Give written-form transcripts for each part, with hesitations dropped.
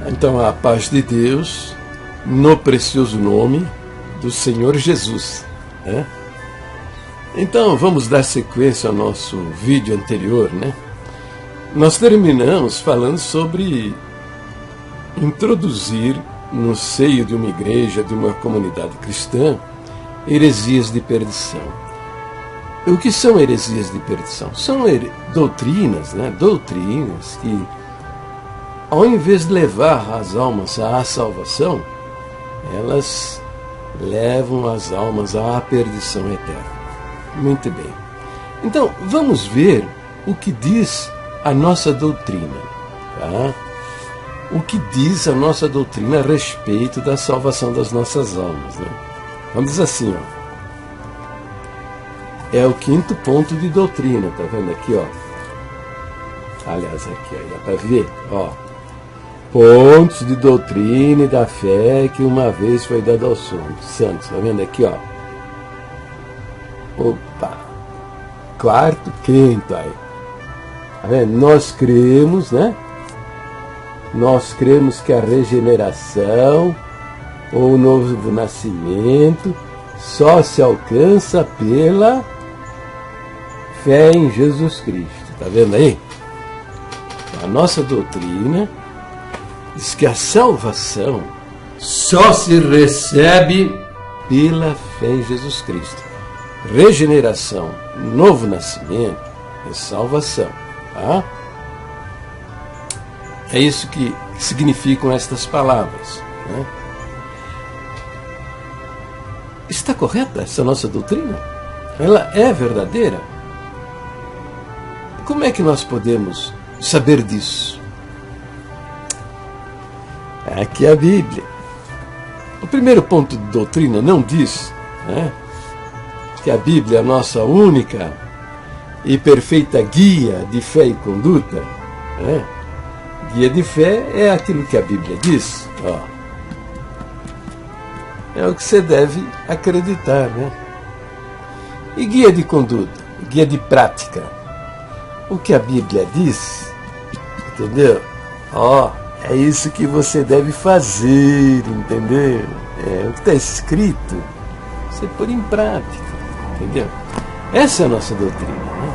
Então, a paz de Deus, no precioso nome do Senhor Jesus, né? Então, vamos dar sequência ao nosso vídeo anterior, né? Nós terminamos falando sobre introduzir no seio de uma igreja, de uma comunidade cristã, heresias de perdição. O que são heresias de perdição? São doutrinas, né? Doutrinas que, ao invés de levar as almas à salvação, elas levam as almas à perdição eterna. Muito bem. Então, vamos ver o que diz a nossa doutrina, tá? O que diz a nossa doutrina a respeito da salvação das nossas almas, né? Vamos dizer assim, ó. É o quinto ponto de doutrina, tá vendo aqui, ó? Aliás, aqui, ó, dá para ver, ó. Pontos de doutrina e da fé que uma vez foi dado aos santos, tá vendo aqui, ó? Opa! Quarto, quinto, aí. Tá vendo? Nós cremos, né? Nós cremos que a regeneração ou o novo nascimento só se alcança pela fé em Jesus Cristo. Tá vendo aí? A nossa doutrina diz que a salvação só se recebe pela fé em Jesus Cristo. Regeneração, novo nascimento é salvação, tá? É isso que significam estas palavras, né? Está correta essa nossa doutrina? Ela é verdadeira? Como é que nós podemos saber disso? Aqui é a Bíblia. O primeiro ponto de doutrina não diz, né, que a Bíblia é a nossa única e perfeita guia de fé e conduta, né? Guia de fé é aquilo que a Bíblia diz, ó. É o que você deve acreditar, né? E guia de conduta, guia de prática, o que a Bíblia diz, entendeu? Ó, é isso que você deve fazer, entendeu? É o que está escrito, você pôr em prática, entendeu? Essa é a nossa doutrina, né?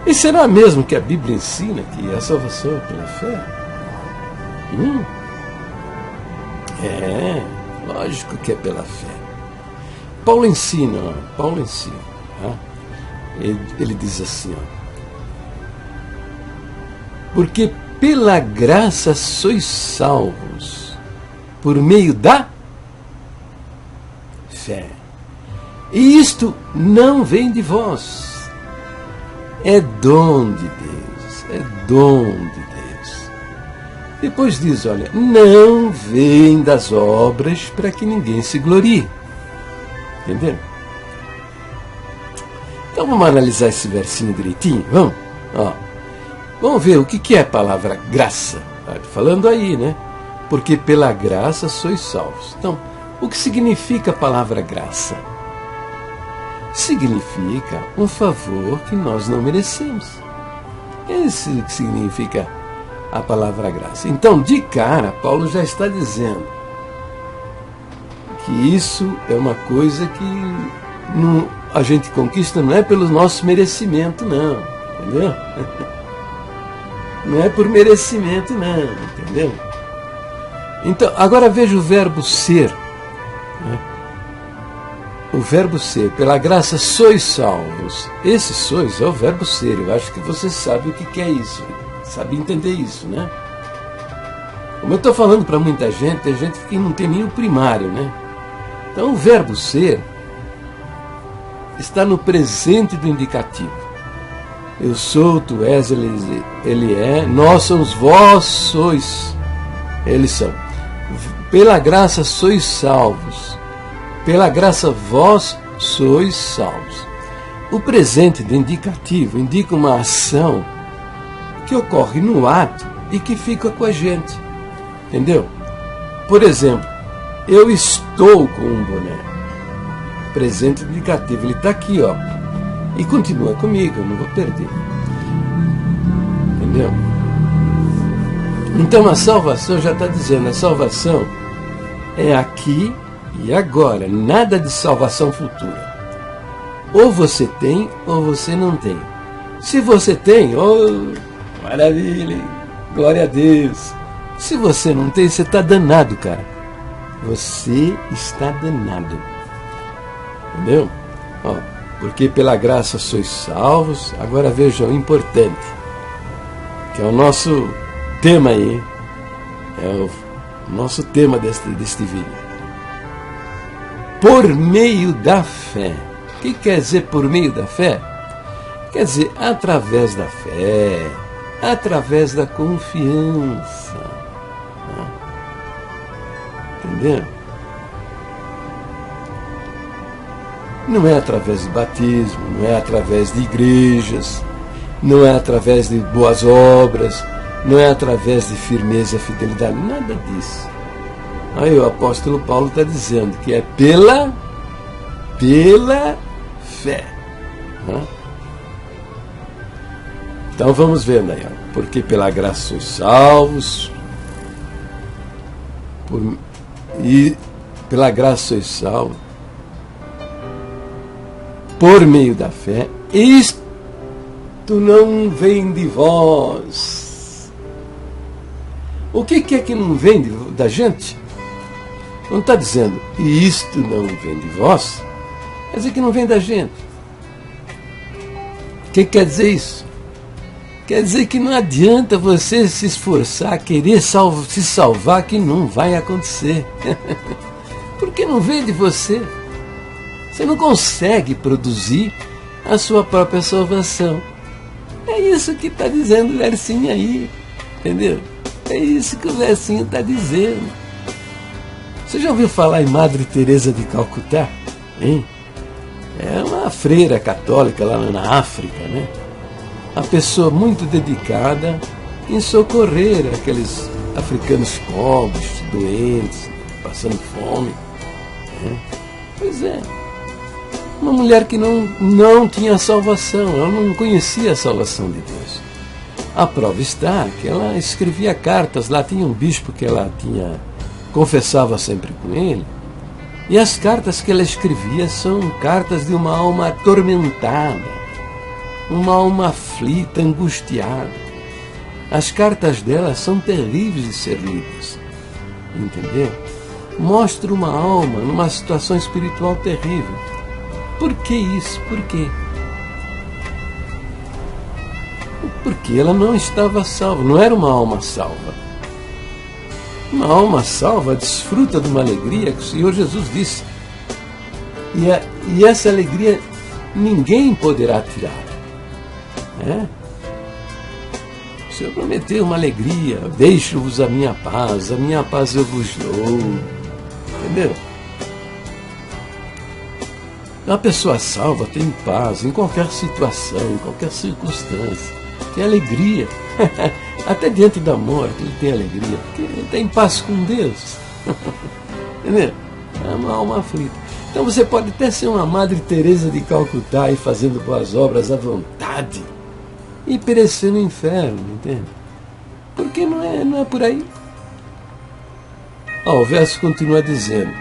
E será mesmo que a Bíblia ensina que a salvação é pela fé? É, lógico que é pela fé. Paulo ensina, tá? Ele diz assim, ó, porque pela graça sois salvos, por meio da fé. E isto não vem de vós, é dom de Deus, é dom de Deus. Depois diz, olha, não vem das obras para que ninguém se glorie. Entendeu? Então vamos analisar esse versinho direitinho, vamos? Ó, vamos ver o que é a palavra graça. Tá falando aí, né? Porque pela graça sois salvos. Então, o que significa a palavra graça? Significa um favor que nós não merecemos. Esse que significa a palavra graça. Então, de cara, Paulo já está dizendo que isso é uma coisa que a gente conquista não é pelo nosso merecimento, não. Entendeu? Não é por merecimento, não. Entendeu? Então, agora veja o verbo ser, né? O verbo ser, pela graça sois salvos. Esse sois é o verbo ser. Eu acho que você sabe o que é isso. Sabe entender isso, né? Como eu estou falando para muita gente, tem gente que não tem nem o primário, né? Então o verbo ser está no presente do indicativo. Eu sou, tu és, ele é, nós somos, vós sois, eles são. Pela graça sois salvos. Pela graça vós sois salvos. O presente do indicativo indica uma ação que ocorre no ato e que fica com a gente. Entendeu? Por exemplo, eu estou com um boné. Presente indicativo, ele está aqui, ó. E continua comigo, eu não vou perder. Entendeu? Então a salvação, já está dizendo, a salvação é aqui e agora, nada de salvação futura. Ou você tem ou você não tem. Se você tem, oh, maravilha, glória a Deus. Se você não tem, você está danado, cara. Você está danado. Entendeu? Ó, porque pela graça sois salvos. Agora veja o importante, que é o nosso tema aí. É o nosso tema deste vídeo. Por meio da fé. O que quer dizer por meio da fé? Quer dizer, através da fé, através da confiança. Entendeu? Não é através de batismo, não é através de igrejas, não é através de boas obras, não é através de firmeza e fidelidade, nada disso. Aí o apóstolo Paulo está dizendo que é pela fé. Então vamos ver, né? Porque pela graça sois salvos, e pela graça sois salvos, por meio da fé. Isto não vem de vós. O que é que não vem da gente? Não está dizendo, e isto não vem de vós, quer dizer que não vem da gente. O que quer dizer isso? Quer dizer que não adianta você se esforçar, querer se salvar, que não vai acontecer. Porque não vem de você. Você não consegue produzir a sua própria salvação. É isso que está dizendo o versinho aí. Entendeu? É isso que o versinho está dizendo. Você já ouviu falar em Madre Teresa de Calcutá? Hein? É uma freira católica lá na África, né? Uma pessoa muito dedicada em socorrer aqueles africanos pobres, doentes, passando fome. Né? Pois é. Uma mulher que não tinha salvação, ela não conhecia a salvação de Deus. A prova está que ela escrevia cartas, lá tinha um bispo que ela confessava sempre com ele, e as cartas que ela escrevia são cartas de uma alma atormentada, uma alma aflita, angustiada. As cartas dela são terríveis de ser lidas, entendeu? Mostra uma alma numa situação espiritual terrível. Por que isso? Por quê? Porque ela não estava salva, não era uma alma salva. Uma alma salva desfruta de uma alegria que o Senhor Jesus disse. E essa alegria ninguém poderá tirar. O Senhor prometeu uma alegria. Deixo-vos a minha paz eu vos dou. Entendeu? Uma pessoa salva tem paz em qualquer situação, em qualquer circunstância. Tem alegria. Até diante da morte ele tem alegria, porque ele está em paz com Deus. Entendeu? É uma alma aflita. Então você pode até ser uma Madre Teresa de Calcutá e fazendo boas obras à vontade e perecer no inferno, entende? Porque não é por aí. O verso continua dizendo: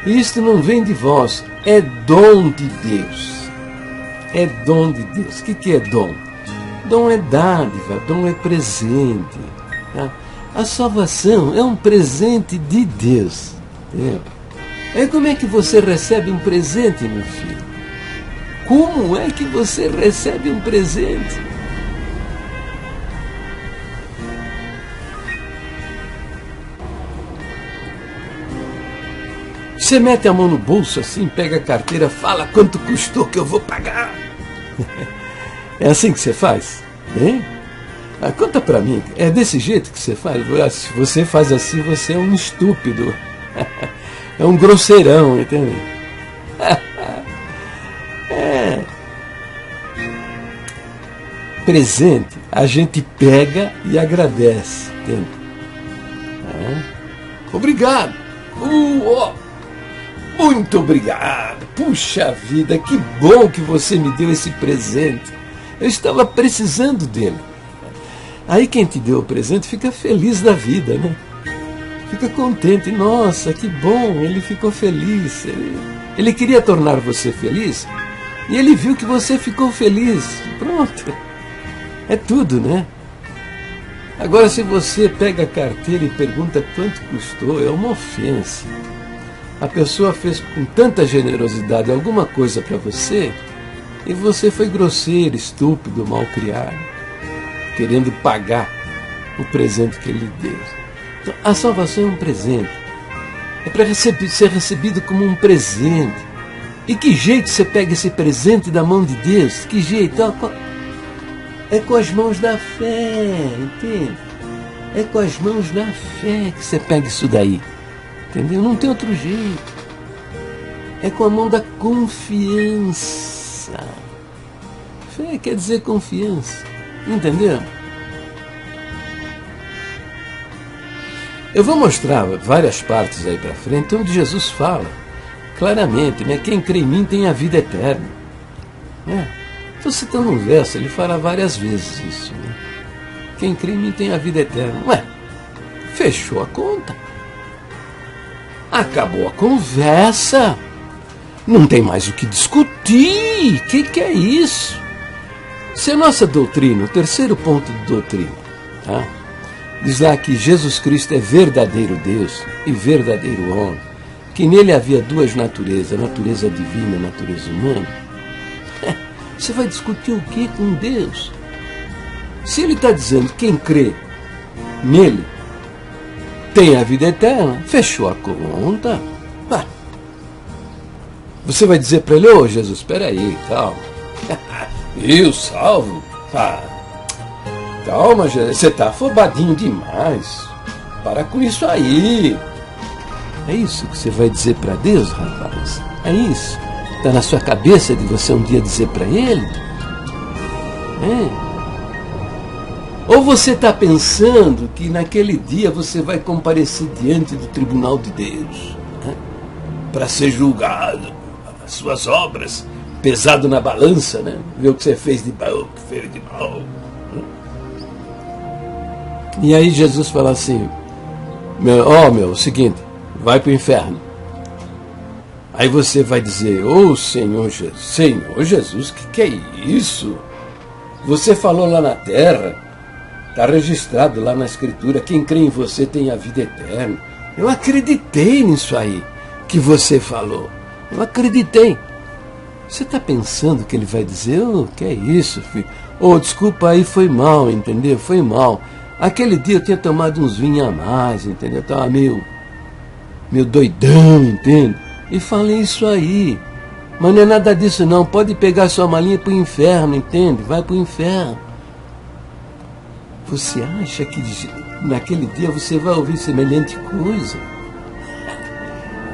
isto não vem de vós, é dom de Deus. É dom de Deus. O que é dom? Dom é dádiva, dom é presente. Tá? A salvação é um presente de Deus. É como é que você recebe um presente, meu filho? Como é que você recebe um presente? Você mete a mão no bolso assim, pega a carteira, fala quanto custou que eu vou pagar. É assim que você faz? Hein? Conta pra mim, é desse jeito que você faz? Se você faz assim, você é um estúpido. É um grosseirão, entende? Presente, a gente pega e agradece, entende? Obrigado! Muito obrigado! Puxa vida, que bom que você me deu esse presente! Eu estava precisando dele. Aí quem te deu o presente fica feliz da vida, né? Fica contente. Nossa, que bom, ele ficou feliz. Ele queria tornar você feliz e ele viu que você ficou feliz. Pronto. É tudo, né? Agora, se você pega a carteira e pergunta quanto custou, é uma ofensa. A pessoa fez com tanta generosidade alguma coisa para você e você foi grosseiro, estúpido, mal-criado, querendo pagar o presente que ele deu. Então, a salvação é um presente. É para ser recebido como um presente. E que jeito você pega esse presente da mão de Deus? Que jeito? É com as mãos da fé, entende? É com as mãos da fé que você pega isso daí. Entendeu? Não tem outro jeito. É com a mão da confiança. Fé quer dizer confiança. Entendeu? Eu vou mostrar várias partes aí para frente onde Jesus fala claramente, né? Quem crê em mim tem a vida eterna. Estou citando um verso, ele fala várias vezes isso. Né? Quem crê em mim tem a vida eterna. Ué, fechou a conta. Acabou a conversa. Não tem mais o que discutir. O que é isso? Se a nossa doutrina, o terceiro ponto de doutrina, tá? Diz lá que Jesus Cristo é verdadeiro Deus e verdadeiro homem, que nele havia duas naturezas, a natureza divina e a natureza humana. Você vai discutir o que com Deus? Se ele está dizendo que quem crê nele tem a vida eterna, fechou a conta. Você vai dizer para ele, ô Jesus, espera aí, calma. Eu salvo? Calma, Jesus, você está afobadinho demais. Para com isso aí. É isso que você vai dizer para Deus, rapaz? É isso? Está na sua cabeça de você um dia dizer para ele? Ou você está pensando que naquele dia você vai comparecer diante do tribunal de Deus, né? Para ser julgado, as suas obras, pesado na balança, né? Ver o que você fez de bom, o que fez de mal. Né? E aí Jesus fala assim, o seguinte, vai para o inferno. Aí você vai dizer, Senhor Jesus, que é isso? Você falou lá na terra, está registrado lá na Escritura, quem crê em você tem a vida eterna. Eu acreditei nisso aí que você falou. Eu acreditei. Você está pensando que ele vai dizer, que é isso, filho? Desculpa aí, foi mal, entendeu? Foi mal. Aquele dia eu tinha tomado uns vinhos a mais, entendeu? Eu estava meio doidão, entende? E falei isso aí. Mas não é nada disso não. Pode pegar sua malinha para o inferno, entende? Vai para o inferno. Você acha que naquele dia você vai ouvir semelhante coisa?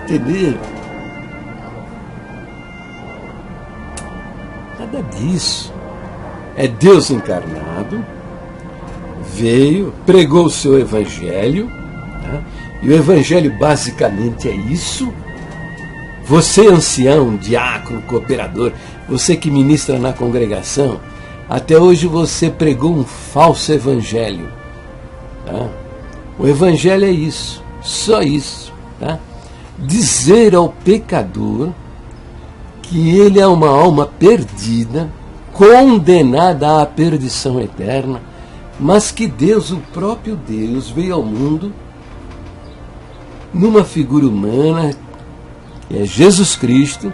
Entendeu? Nada disso. É Deus encarnado, veio, pregou o seu evangelho, tá? E o evangelho basicamente é isso. Você, ancião, diácono, cooperador, você que ministra na congregação, até hoje você pregou um falso evangelho. Tá? O evangelho é isso, só isso. Tá? Dizer ao pecador que ele é uma alma perdida, condenada à perdição eterna, mas que Deus, o próprio Deus, veio ao mundo numa figura humana, que é Jesus Cristo,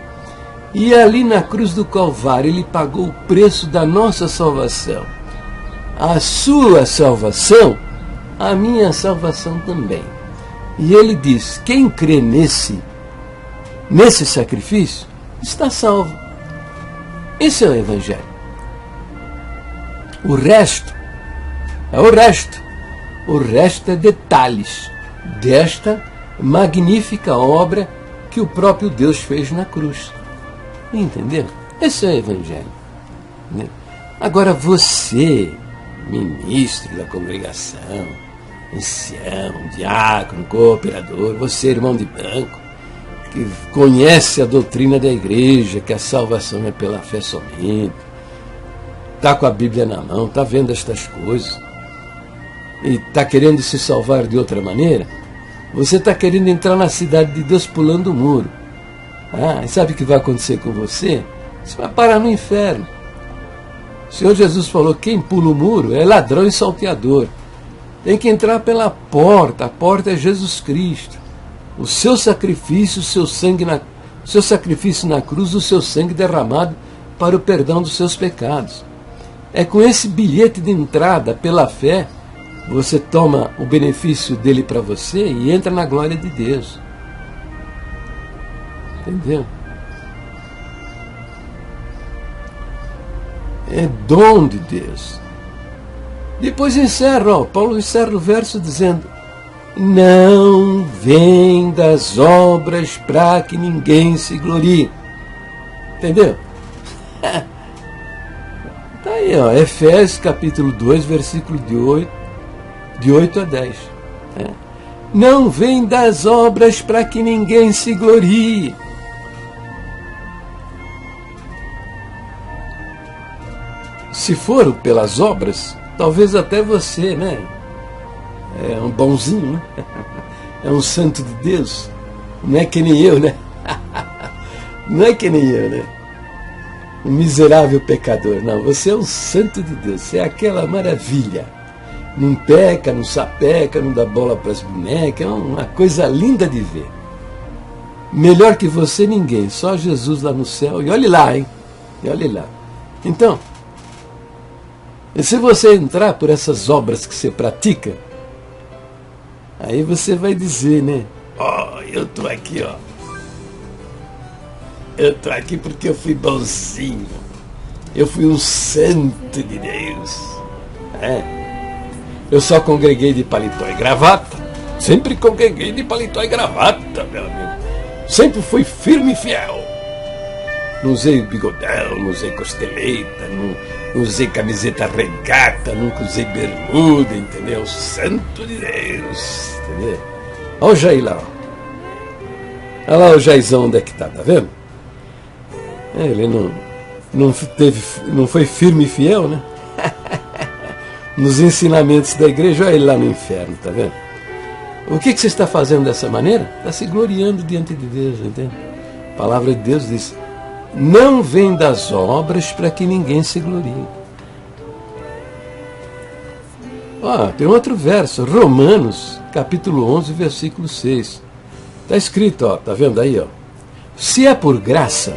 e ali na cruz do Calvário ele pagou o preço da nossa salvação. A sua salvação, a minha salvação também. E ele diz, quem crê nesse sacrifício, está salvo. Esse é o Evangelho. O resto é o resto. O resto é detalhes desta magnífica obra que o próprio Deus fez na cruz. Entendeu? Esse é o Evangelho. Né? Agora você, ministro da congregação, ancião, diácono, cooperador, você, irmão de branco, que conhece a doutrina da igreja, que a salvação é pela fé somente, está com a Bíblia na mão, está vendo estas coisas. e está querendo se salvar de outra maneira, você está querendo entrar na cidade de Deus pulando o muro. E sabe o que vai acontecer com você? Você vai parar no inferno. O Senhor Jesus falou: quem pula o muro é ladrão e salteador. Tem que entrar pela porta. A porta é Jesus Cristo. O seu sacrifício, o seu sangue o seu sacrifício na cruz, o seu sangue derramado para o perdão dos seus pecados. É com esse bilhete de entrada pela fé, você toma o benefício dele para você e entra na glória de Deus. Entendeu? É dom de Deus. Depois encerra, Paulo encerra o verso dizendo: não vem das obras para que ninguém se glorie. Entendeu? Está aí, Efésios capítulo 2, versículo de 8 a 10. Não vem das obras para que ninguém se glorie. Se for pelas obras, talvez até você, né? É um bonzinho, né? É um santo de Deus. Não é que nem eu, né? Não é que nem eu, né? Um miserável pecador. Não, você é um santo de Deus. Você é aquela maravilha. Não peca, não sapeca, não dá bola para as bonecas. É uma coisa linda de ver. Melhor que você, ninguém. Só Jesus lá no céu. E olhe lá, hein? E olhe lá. Então, e se você entrar por essas obras que você pratica, aí você vai dizer, né? Eu estou aqui, Eu estou aqui porque eu fui bonzinho. Eu fui um santo de Deus. Eu só congreguei de paletó e gravata. Sempre congreguei de paletó e gravata, meu amigo. Sempre fui firme e fiel. Não usei bigodão, não usei costeleta, não usei camiseta regata, nunca usei bermuda, entendeu? Santo de Deus, entendeu? Olha o Jair lá. Olha lá o Jairzão onde é que está, tá vendo? Ele não foi firme e fiel, né? Nos ensinamentos da igreja, olha ele lá no inferno, tá vendo? O que você está fazendo dessa maneira? Está se gloriando diante de Deus, entende? A palavra de Deus diz: não vem das obras para que ninguém se glorie. Tem outro verso, Romanos, capítulo 11, versículo 6. Está escrito, tá vendo aí? Se é por graça,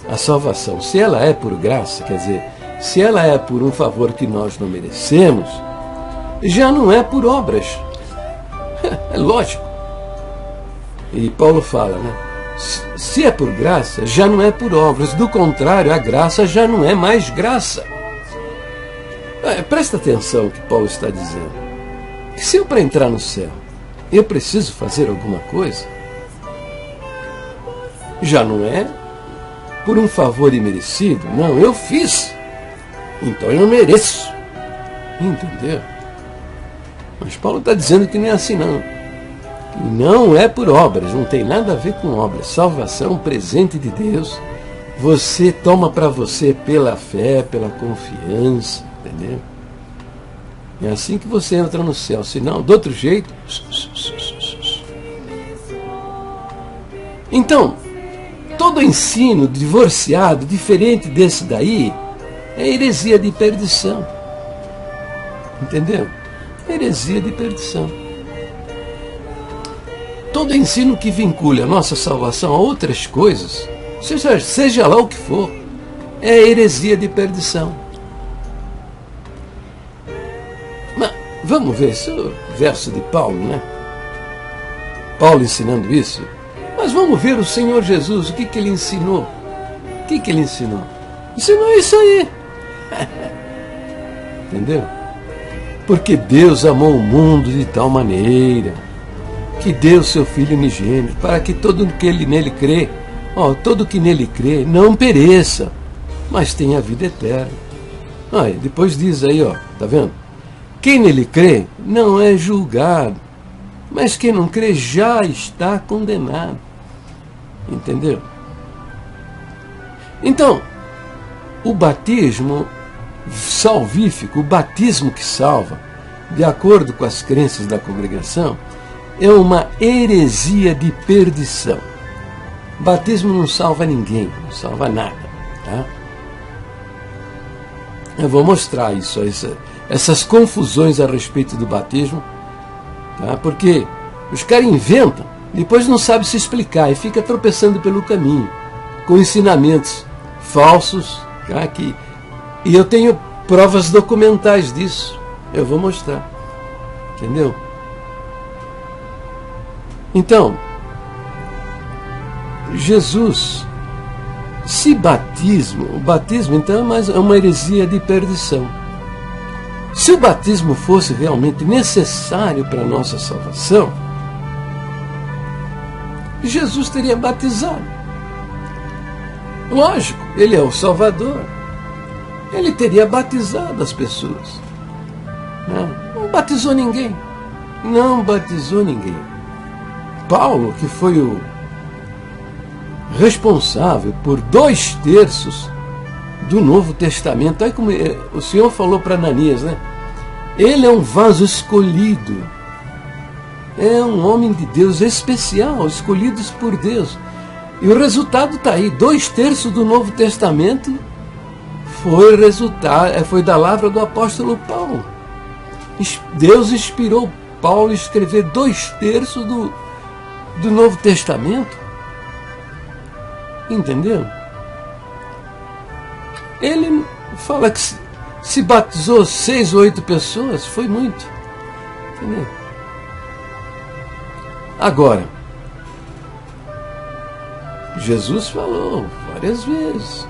a salvação, se ela é por graça, quer dizer, se ela é por um favor que nós não merecemos, já não é por obras. É lógico. E Paulo fala, né? Se é por graça, já não é por obras. Do contrário, a graça já não é mais graça. Presta atenção no que Paulo está dizendo. Se eu, para entrar no céu, eu preciso fazer alguma coisa, já não é por um favor imerecido. Não, eu fiz. Então eu mereço. Entendeu? Mas Paulo está dizendo que não é assim, não. Não é por obras, não tem nada a ver com obras. Salvação, presente de Deus, você toma para você pela fé, pela confiança, entendeu? É assim que você entra no céu. Senão, do outro jeito... Então, todo ensino divorciado, diferente desse daí, é heresia de perdição. Entendeu? Heresia de perdição. Todo ensino que vincule a nossa salvação a outras coisas, seja lá o que for, é heresia de perdição. Mas vamos ver esse verso de Paulo, né? Paulo ensinando isso. Mas vamos ver o Senhor Jesus, o que ele ensinou? O que ele ensinou? Ensinou isso aí. Entendeu? Porque Deus amou o mundo de tal maneira que deu seu Filho unigênito, para que todo que nele crê, todo que nele crê, não pereça, mas tenha vida eterna. Depois diz aí, tá vendo? Quem nele crê não é julgado, mas quem não crê já está condenado. Entendeu? Então, o batismo salvífico, o batismo que salva, de acordo com as crenças da congregação, é uma heresia de perdição. Batismo não salva ninguém, não salva nada. Tá? Eu vou mostrar isso, essas confusões a respeito do batismo, tá? Porque os caras inventam, depois não sabem se explicar e fica tropeçando pelo caminho, com ensinamentos falsos, tá? E eu tenho provas documentais disso, eu vou mostrar, entendeu? Então, Jesus, o batismo então é uma heresia de perdição. Se o batismo fosse realmente necessário para a nossa salvação, Jesus teria batizado. Lógico, ele é o Salvador. Ele teria batizado as pessoas. Não batizou ninguém. Não batizou ninguém. Paulo, que foi o responsável por 2/3 do Novo Testamento. Aí como o Senhor falou para Ananias, né? Ele é um vaso escolhido. É um homem de Deus especial, escolhidos por Deus. E o resultado está aí. 2/3 do Novo Testamento foi da palavra do apóstolo Paulo. Deus inspirou Paulo a escrever 2/3 do Novo Testamento. Entendeu? Ele fala que se batizou 6 ou 8 pessoas, foi muito. Entendeu? Agora, Jesus falou várias vezes.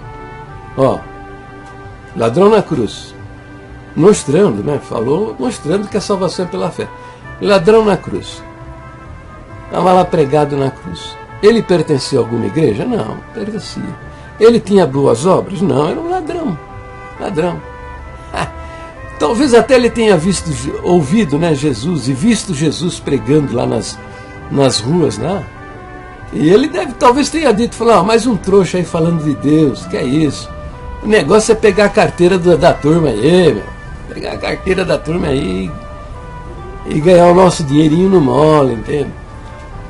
Ladrão na cruz. Mostrando, né? Falou, mostrando que a salvação é pela fé. Ladrão na cruz. Estava lá pregado na cruz. Ele pertencia a alguma igreja? Não, pertencia. Ele tinha boas obras? Não, era um ladrão. Ladrão. Talvez até ele tenha ouvido, né, Jesus, e visto Jesus pregando lá nas ruas, né? E ele talvez tenha dito, mais um trouxa aí falando de Deus, que é isso? O negócio é pegar a carteira da turma aí, meu. Pegar a carteira da turma aí e ganhar o nosso dinheirinho no mole, entende?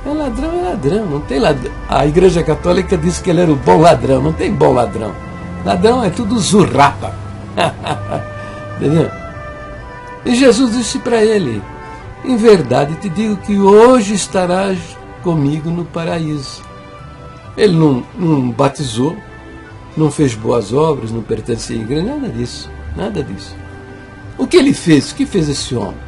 É ladrão, não tem ladrão. A Igreja Católica disse que ele era o bom ladrão, não tem bom ladrão. Ladrão é tudo zurrapa. Entendeu? E Jesus disse para ele, em verdade te digo que hoje estarás comigo no paraíso. Ele não batizou, não fez boas obras, não pertencia à igreja, nada disso. O que ele fez? O que fez esse homem?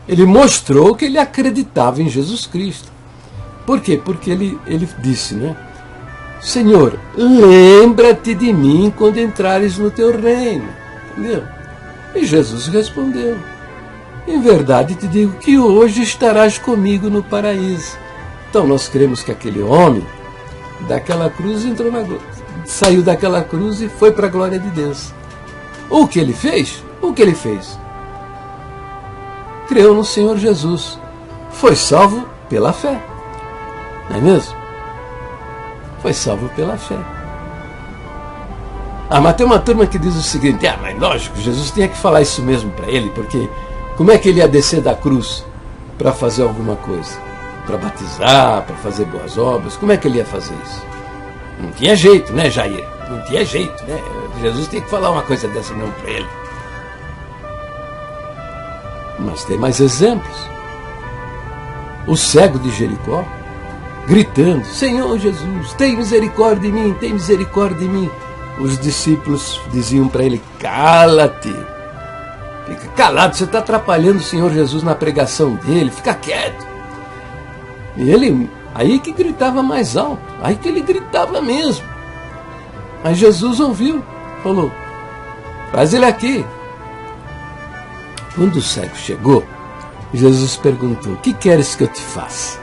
Ele mostrou que ele acreditava em Jesus Cristo. Por quê? Porque ele disse, né? Senhor, lembra-te de mim quando entrares no teu reino. Entendeu? E Jesus respondeu, em verdade te digo que hoje estarás comigo no paraíso. Então nós cremos que aquele homem daquela cruz saiu daquela cruz e foi para a glória de Deus. O que ele fez? Creu no Senhor Jesus. Foi salvo pela fé. Não é mesmo? Foi salvo pela fé. Mas tem uma turma que diz o seguinte, mas lógico, Jesus tinha que falar isso mesmo para ele, porque como é que ele ia descer da cruz para fazer alguma coisa? Para batizar, para fazer boas obras? Como é que ele ia fazer isso? Não tinha jeito, né, Jair? Não tinha jeito, né? Jesus tem que falar uma coisa dessa mesmo para ele. Mas tem mais exemplos. O cego de Jericó, gritando, Senhor Jesus, tem misericórdia de mim, tem misericórdia de mim. Os discípulos diziam para ele, cala-te. Fica calado, você está atrapalhando o Senhor Jesus na pregação dele, fica quieto. E ele, aí que gritava mais alto, aí que ele gritava mesmo. Aí Jesus ouviu, falou, traz ele aqui. Quando o cego chegou, Jesus perguntou, o que queres que eu te faça?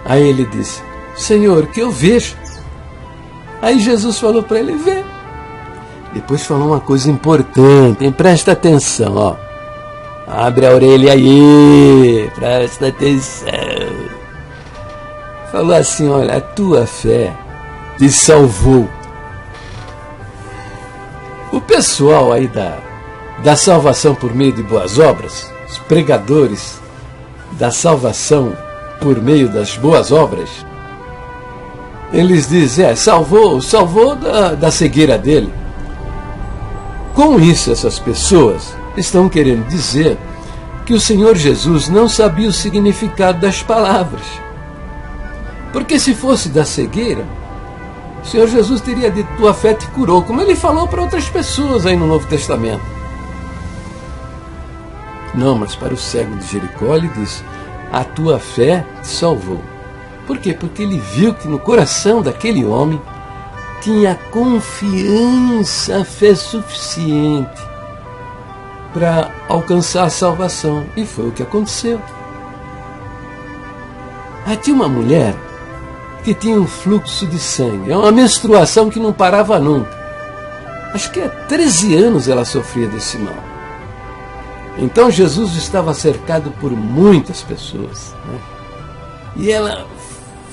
Aí ele disse, Senhor, que eu veja. Aí Jesus falou para ele, vê. Depois falou uma coisa importante, hein? Presta atenção, ó. Abre a orelha aí, presta atenção. Falou assim, olha, a tua fé te salvou. O pessoal aí da salvação por meio de boas obras, os pregadores da salvação por meio das boas obras, eles dizem, salvou da cegueira dele. Com isso, essas pessoas estão querendo dizer que o Senhor Jesus não sabia o significado das palavras. Porque se fosse da cegueira, o Senhor Jesus teria dito, tua fé te curou, como ele falou para outras pessoas aí no Novo Testamento. Não, mas para o cego de Jericó ele disse, a tua fé te salvou. Por quê? Porque ele viu que no coração daquele homem tinha confiança, fé suficiente para alcançar a salvação. E foi o que aconteceu. Aí tinha uma mulher que tinha um fluxo de sangue, uma menstruação que não parava nunca. Acho que há 13 anos ela sofria desse mal. Então Jesus estava cercado por muitas pessoas, né? E ela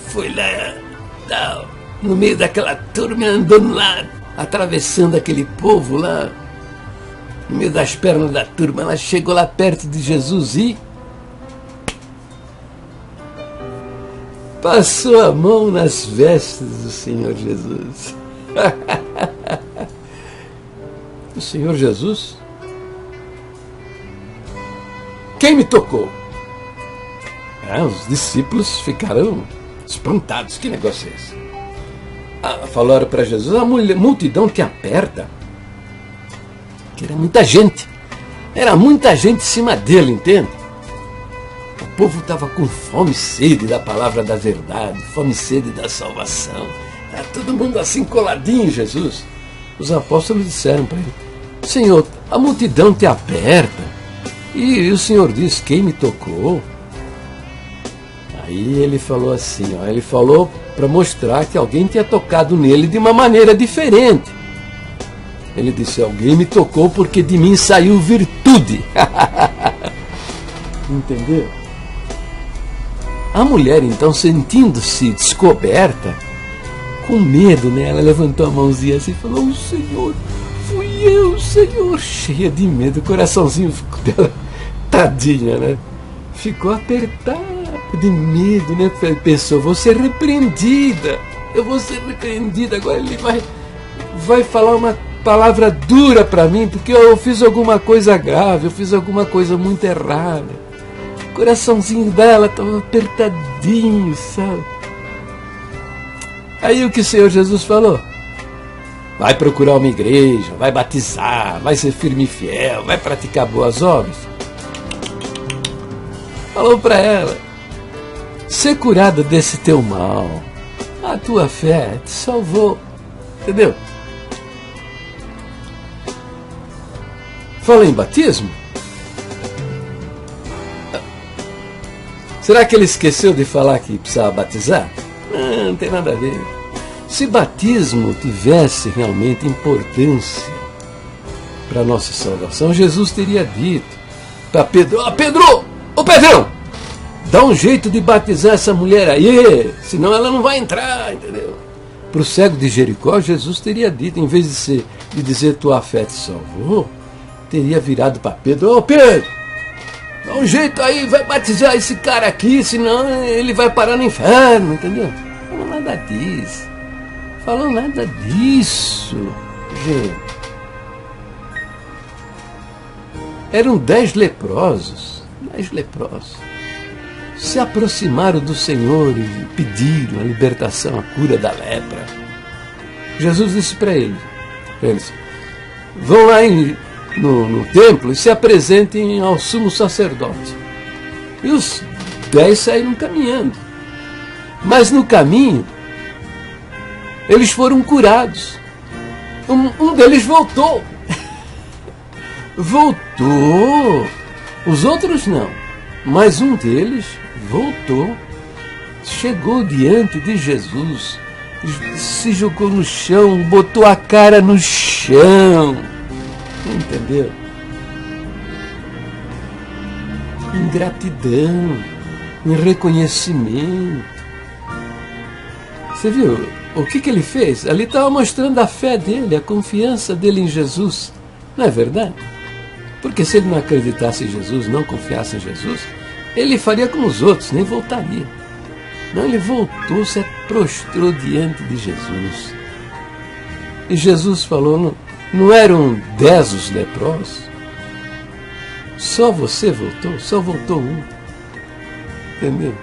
foi lá, no meio daquela turma, andando lá, atravessando aquele povo lá, no meio das pernas da turma. Ela chegou lá perto de Jesus e passou a mão nas vestes do Senhor Jesus. O Senhor Jesus? Quem me tocou? Os discípulos ficaram espantados. Que negócio é esse? Falaram para Jesus, a multidão te aperta. Que era muita gente. Era muita gente em cima dele, entende? O povo estava com fome e sede da palavra da verdade, fome e sede da salvação. Está todo mundo assim coladinho em Jesus. Os apóstolos disseram para ele, Senhor, a multidão te aperta. E o Senhor diz, quem me tocou? Aí ele falou assim, ele falou para mostrar que alguém tinha tocado nele de uma maneira diferente. Ele disse, alguém me tocou porque de mim saiu virtude. Entendeu? A mulher, então, sentindo-se descoberta, com medo, né? Ela levantou a mãozinha assim e falou, o Senhor, fui eu, Senhor. Cheia de medo, o coraçãozinho dela, tadinha, né? Ficou apertado de medo, né? Pensou, vou ser repreendida. Eu vou ser repreendida. Agora ele vai falar uma palavra dura para mim, porque eu fiz alguma coisa grave, eu fiz alguma coisa muito errada. O coraçãozinho dela estava apertadinho, sabe? Aí o que o Senhor Jesus falou? Vai procurar uma igreja, vai batizar, vai ser firme e fiel, vai praticar boas obras. Falou para ela, ser curada desse teu mal, a tua fé te salvou, entendeu? Fala em batismo? Será que ele esqueceu de falar que precisava batizar? Não tem nada a ver. Se batismo tivesse realmente importância para a nossa salvação, Jesus teria dito para Pedro, ô Pedrão, dá um jeito de batizar essa mulher aí, senão ela não vai entrar, entendeu? Para o cego de Jericó, Jesus teria dito, em vez de dizer tua fé te salvou, teria virado para Pedro, ô Pedro, dá um jeito aí, vai batizar esse cara aqui, senão ele vai parar no inferno, entendeu? Falou nada disso. Falou nada disso, gente. Eram 10 leprosos. 10 leprosos. Se aproximaram do Senhor e pediram a libertação, a cura da lepra. Jesus disse para eles, vão lá no templo e se apresentem ao sumo sacerdote. E os 10 saíram caminhando. Mas no caminho, eles foram curados. Um deles voltou. Voltou. Os outros não. Mas um deles voltou. Chegou diante de Jesus. Se jogou no chão, botou a cara no chão. Entendeu? Em gratidão, em reconhecimento. Você viu o que ele fez? Ali estava mostrando a fé dele, a confiança dele em Jesus. Não é verdade? Porque se ele não acreditasse em Jesus, não confiasse em Jesus, ele faria como os outros, nem voltaria. Não, ele voltou, se prostrou diante de Jesus. E Jesus falou, não eram 10 os leprosos? Só você voltou? Só voltou um. Entendeu?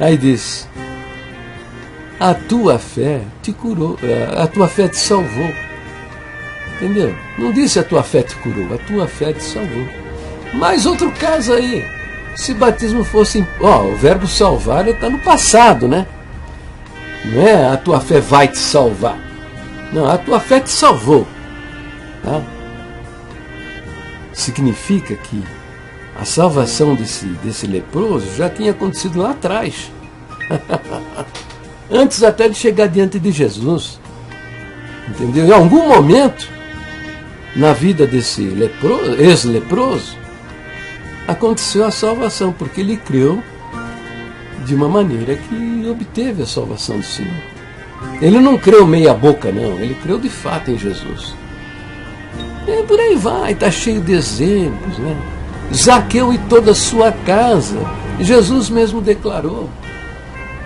Aí diz, a tua fé te curou, a tua fé te salvou. Entendeu? Não disse a tua fé te curou, a tua fé te salvou. Mas outro caso aí, se batismo fosse... o verbo salvar está no passado, né? Não é a tua fé vai te salvar. Não, a tua fé te salvou. Tá? Significa que a salvação desse leproso já tinha acontecido lá atrás. Antes até de chegar diante de Jesus. Entendeu? Em algum momento, na vida desse ex-leproso, aconteceu a salvação, porque ele creu de uma maneira que obteve a salvação do Senhor. Ele não creu meia boca, não. Ele creu de fato em Jesus. E por aí vai, está cheio de exemplos, né? Zaqueu e toda a sua casa. Jesus mesmo declarou.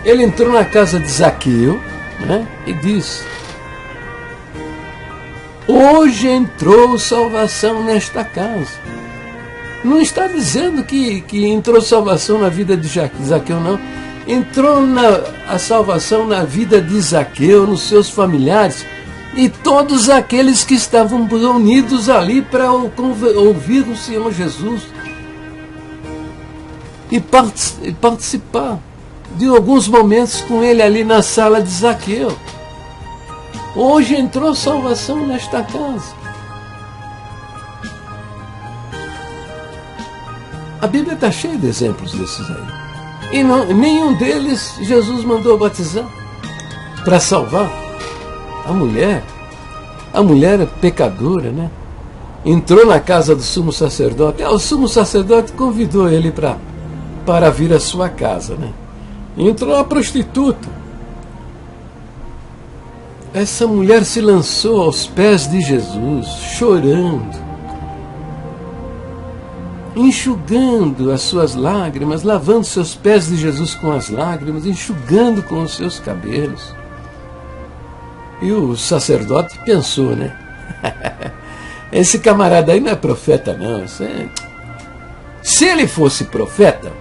Ele entrou na casa de Zaqueu, né, e disse, hoje entrou salvação nesta casa. Não está dizendo que entrou salvação na vida de Zaqueu, não. Entrou a salvação na vida de Zaqueu, nos seus familiares e todos aqueles que estavam unidos ali para ouvir o Senhor Jesus e participar de alguns momentos com ele ali na sala de Zaqueu. Hoje entrou salvação nesta casa. A Bíblia está cheia de exemplos desses aí. E nenhum deles Jesus mandou batizar para salvar. A mulher é pecadora, né? Entrou na casa do sumo sacerdote. O sumo sacerdote convidou ele para vir à sua casa, né? Entrou a prostituta. Essa mulher se lançou aos pés de Jesus, chorando, enxugando as suas lágrimas, lavando seus pés de Jesus com as lágrimas, enxugando com os seus cabelos. E o sacerdote pensou, né? Esse camarada aí não é profeta, não. Se ele fosse profeta,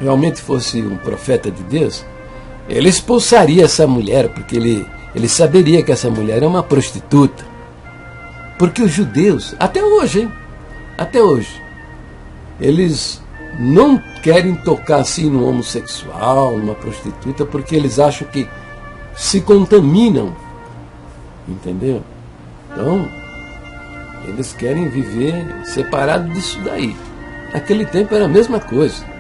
realmente fosse um profeta de Deus, ele expulsaria essa mulher, porque ele saberia que essa mulher é uma prostituta. Porque os judeus, até hoje, eles não querem tocar assim no homossexual, numa prostituta, porque eles acham que se contaminam. Entendeu? Então, eles querem viver separado disso daí. Naquele tempo era a mesma coisa.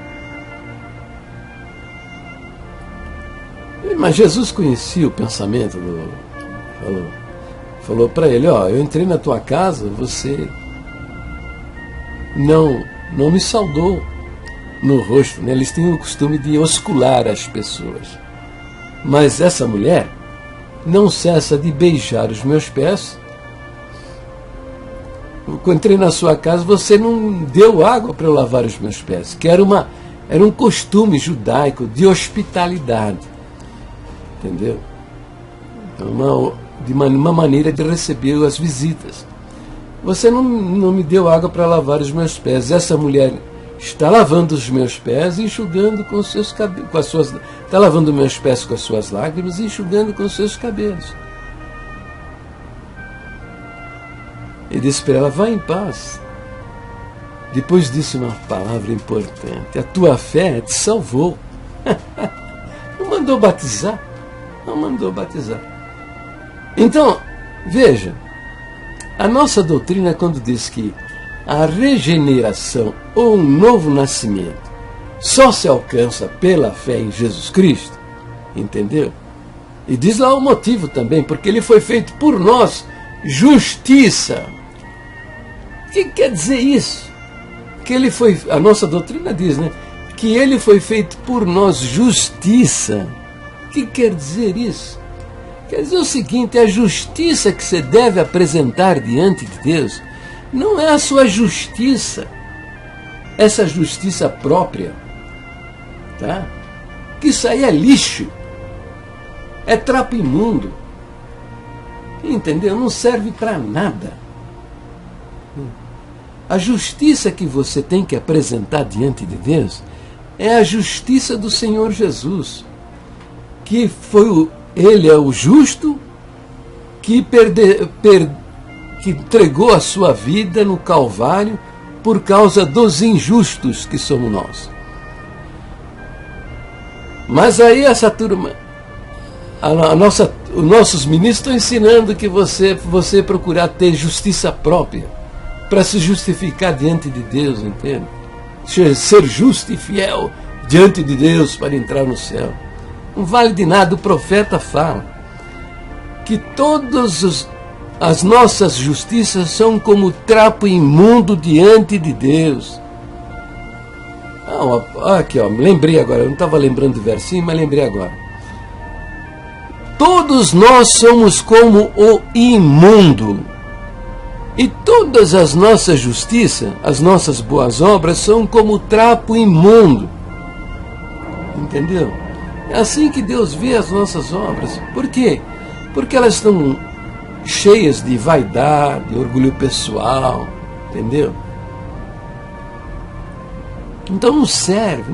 Mas Jesus conhecia o pensamento falou para ele, eu entrei na tua casa, você não me saudou no rosto, né? Eles tinham o costume de oscular as pessoas. Mas essa mulher não cessa de beijar os meus pés. Quando entrei na sua casa, você não deu água para eu lavar os meus pés, que era um costume judaico de hospitalidade. Entendeu? Uma maneira de receber as visitas. Você não me deu água para lavar os meus pés. Essa mulher está lavando os meus pés e enxugando com seus cabelos, está lavando meus pés com as suas lágrimas e enxugando com os seus cabelos. Ele disse para ela, vá em paz. Depois disse uma palavra importante, a tua fé te salvou. Não mandou batizar. Então, veja, a nossa doutrina, quando diz que a regeneração ou um novo nascimento só se alcança pela fé em Jesus Cristo, entendeu? E diz lá o motivo também, porque ele foi feito por nós justiça. O que quer dizer isso? Que a nossa doutrina diz, né, que ele foi feito por nós justiça. O que quer dizer isso? Quer dizer o seguinte, a justiça que você deve apresentar diante de Deus não é a sua justiça, essa justiça própria, tá? Que isso aí é lixo, é trapo imundo, entendeu? Não serve para nada. A justiça que você tem que apresentar diante de Deus é a justiça do Senhor Jesus, que Ele é o justo que entregou a sua vida no Calvário por causa dos injustos que somos nós. Mas aí essa turma, os nossos ministros estão ensinando que você procurar ter justiça própria para se justificar diante de Deus, entende? Ser justo e fiel diante de Deus para entrar no céu. Não vale de nada. O profeta fala que todas as nossas justiças são como trapo imundo diante de Deus. Aqui, ó, lembrei agora, eu não estava lembrando do versinho, mas lembrei agora. Todos nós somos como o imundo. E todas as nossas justiças, as nossas boas obras, são como trapo imundo. Entendeu? É assim que Deus vê as nossas obras. Por quê? Porque elas estão cheias de vaidade, orgulho pessoal, entendeu? Então não serve.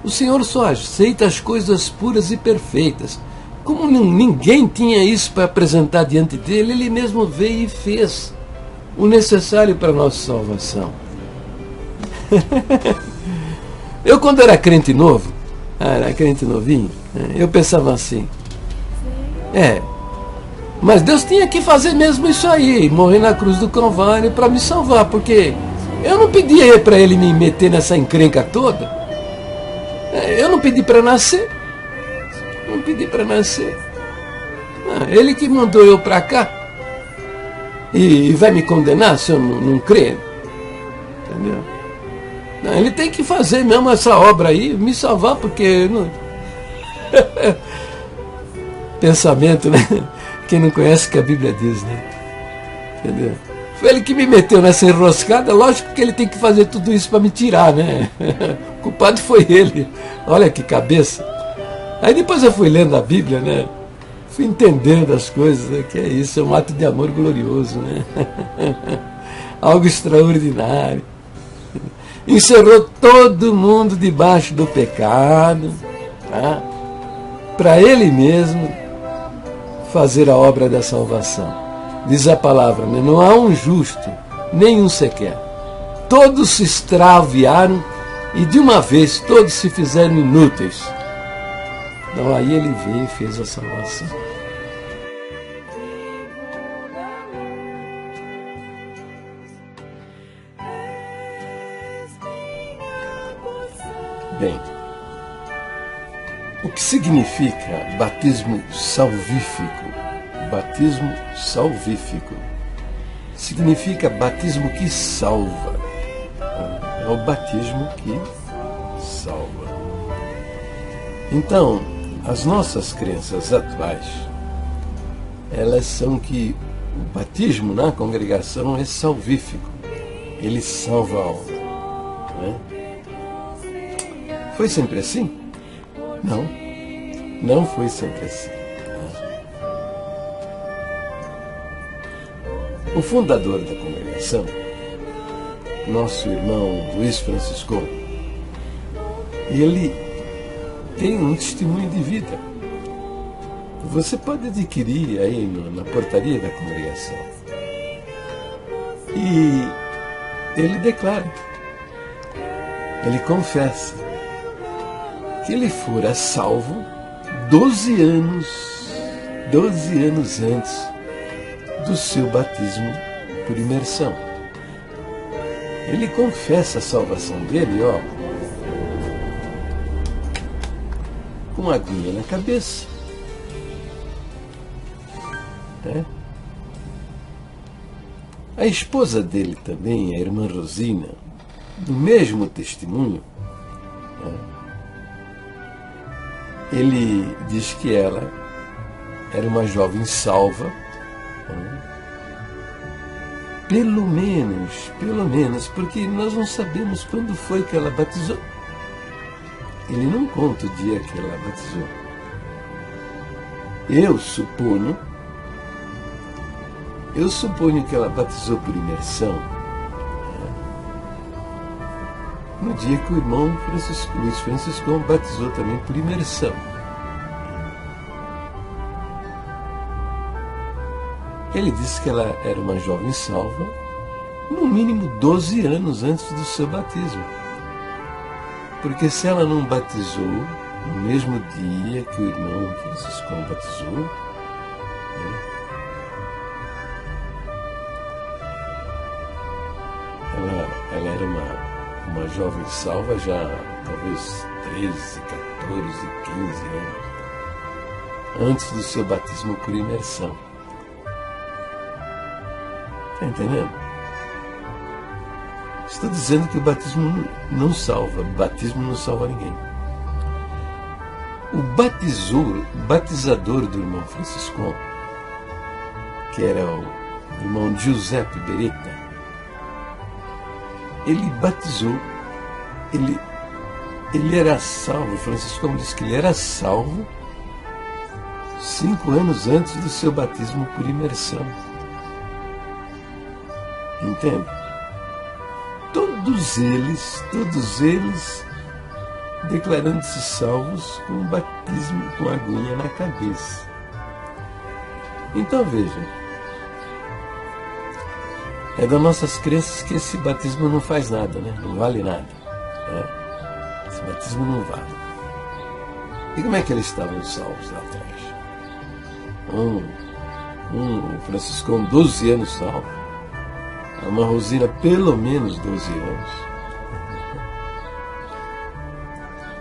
O Senhor só aceita as coisas puras e perfeitas. Como ninguém tinha isso para apresentar diante dele, ele mesmo veio e fez o necessário para a nossa salvação. Eu, quando era crente novo, era crente novinho, eu pensava assim, mas Deus tinha que fazer mesmo isso aí, morrer na cruz do Calvário para me salvar, porque eu não pedi para ele me meter nessa encrenca toda. Eu não pedi para nascer. Não pedi para nascer. Ele que mandou eu para cá e vai me condenar se eu não crer. Entendeu? Não, ele tem que fazer mesmo essa obra aí, me salvar, porque não... Pensamento, né? Quem não conhece o que a Bíblia diz, né? Entendeu? Foi ele que me meteu nessa enroscada, lógico que ele tem que fazer tudo isso para me tirar, né? O culpado foi ele. Olha que cabeça. Aí depois eu fui lendo a Bíblia, né? Fui entendendo as coisas, né? Que é isso, é um ato de amor glorioso, né? Algo extraordinário. Encerrou todo mundo debaixo do pecado, tá? Para ele mesmo fazer a obra da salvação. Diz a palavra, né? Não há um justo, nenhum sequer. Todos se extraviaram e de uma vez todos se fizeram inúteis. Então aí ele veio e fez a salvação. Bem, o que significa batismo salvífico? Batismo salvífico significa batismo que salva. É o batismo que salva. Então, as nossas crenças atuais, elas são que o batismo na congregação é salvífico. Ele salva a alma. Né? Foi sempre assim? Não. Não foi sempre assim. O fundador da congregação, nosso irmão Luiz Francisco, ele tem um testemunho de vida. Você pode adquirir aí na portaria da congregação. E ele declara, ele confessa que ele fora salvo 12 anos antes do seu batismo por imersão. Ele confessa a salvação dele, ó, com uma aguinha na cabeça. A esposa dele também, a irmã Rosina, do mesmo testemunho, ele diz que ela era uma jovem salva, pelo menos, porque nós não sabemos quando foi que ela batizou. Ele não conta o dia que ela batizou. Eu suponho que ela batizou por imersão, no dia que o irmão Luiz Franciscão batizou também por imersão. Ele disse que ela era uma jovem salva, no mínimo 12 anos antes do seu batismo. Porque se ela não batizou no mesmo dia que o irmão Franciscão batizou, ela era uma jovem salva já talvez 13, 14, 15 anos antes do seu batismo por imersão. Está entendendo? Estou dizendo que o batismo não salva. O batismo não salva ninguém. O batizador do irmão Franciscão, que era o irmão Giuseppe Beretta, ele batizou, ele era salvo. O Franciscão disse que ele era salvo 5 anos antes do seu batismo por imersão. Entende? Todos eles declarando-se salvos com o batismo com a aguinha na cabeça. Então veja, é das nossas crenças que esse batismo não faz nada, né? Não vale nada, né? Esse batismo não vale. E como é que eles estavam salvos lá atrás? O Franciscão 12 anos salvo, a Irmã Rosina pelo menos 12 anos,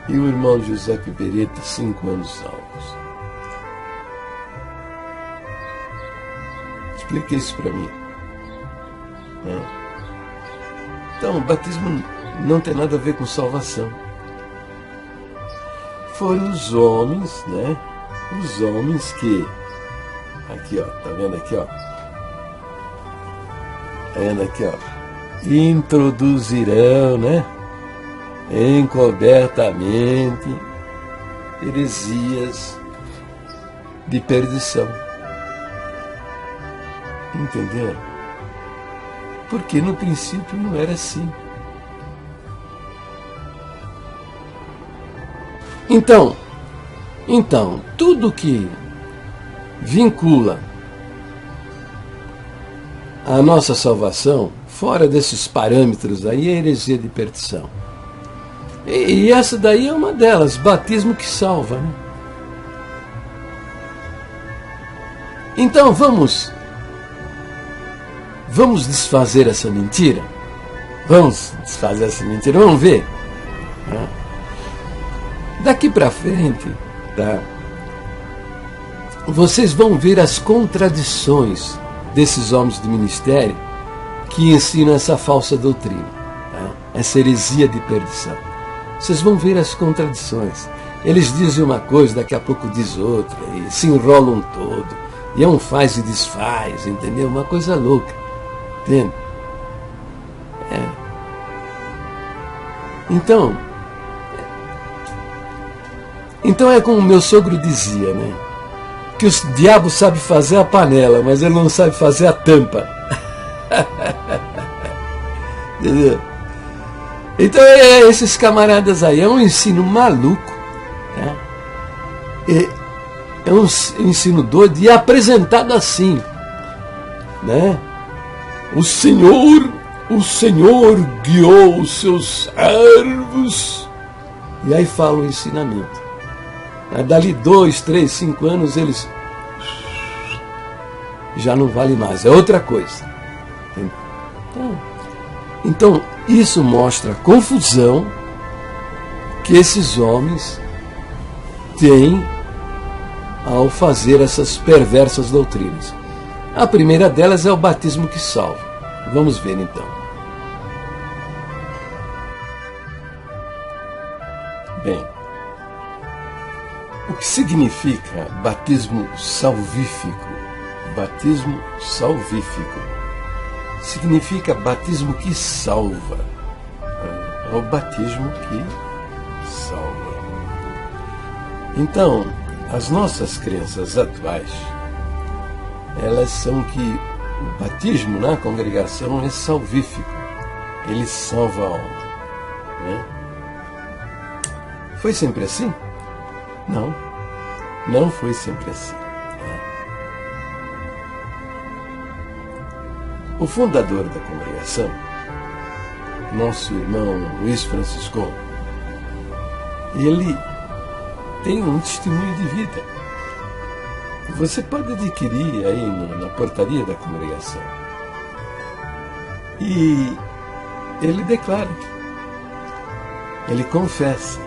e o irmão Giuseppe Beretta 5 anos salvos. Explique isso para mim. Então, o batismo não tem nada a ver com salvação. Foram os homens, né? Os homens que, aqui ó, tá vendo aqui ó? Tá vendo aqui ó? Introduzirão, né? Encobertamente heresias de perdição. Entenderam? Porque no princípio não era assim. Então, tudo que vincula a nossa salvação, fora desses parâmetros aí, é heresia de perdição. E essa daí é uma delas, batismo que salva, né? Então vamos desfazer essa mentira? Vamos desfazer essa mentira, vamos ver. Daqui para frente, tá? Vocês vão ver as contradições desses homens do ministério que ensinam essa falsa doutrina, tá? Essa heresia de perdição. Vocês vão ver as contradições. Eles dizem uma coisa, daqui a pouco diz outra, e se enrolam todo, e é um faz e desfaz, entendeu? Uma coisa louca, entende? Então é como o meu sogro dizia, né? Que o diabo sabe fazer a panela, mas ele não sabe fazer a tampa. Entendeu? Então esses camaradas aí, é um ensino maluco, né? É um ensino doido e apresentado assim, né? O Senhor guiou os seus servos, e aí fala o ensinamento. Dali 2, 3, 5 anos eles já não vale mais, é outra coisa. Então isso mostra a confusão que esses homens têm ao fazer essas perversas doutrinas. A primeira delas é o batismo que salva. Vamos ver então. Bem, o que significa batismo salvífico? Batismo salvífico significa batismo que salva. É o batismo que salva. Então, as nossas crenças atuais, elas são que o batismo na congregação é salvífico. Ele salva a alma. Né? Foi sempre assim? Não. Não foi sempre assim. O fundador da congregação, nosso irmão Luiz Francisco, ele tem um testemunho de vida. Você pode adquirir aí na portaria da congregação. E ele declara, ele confessa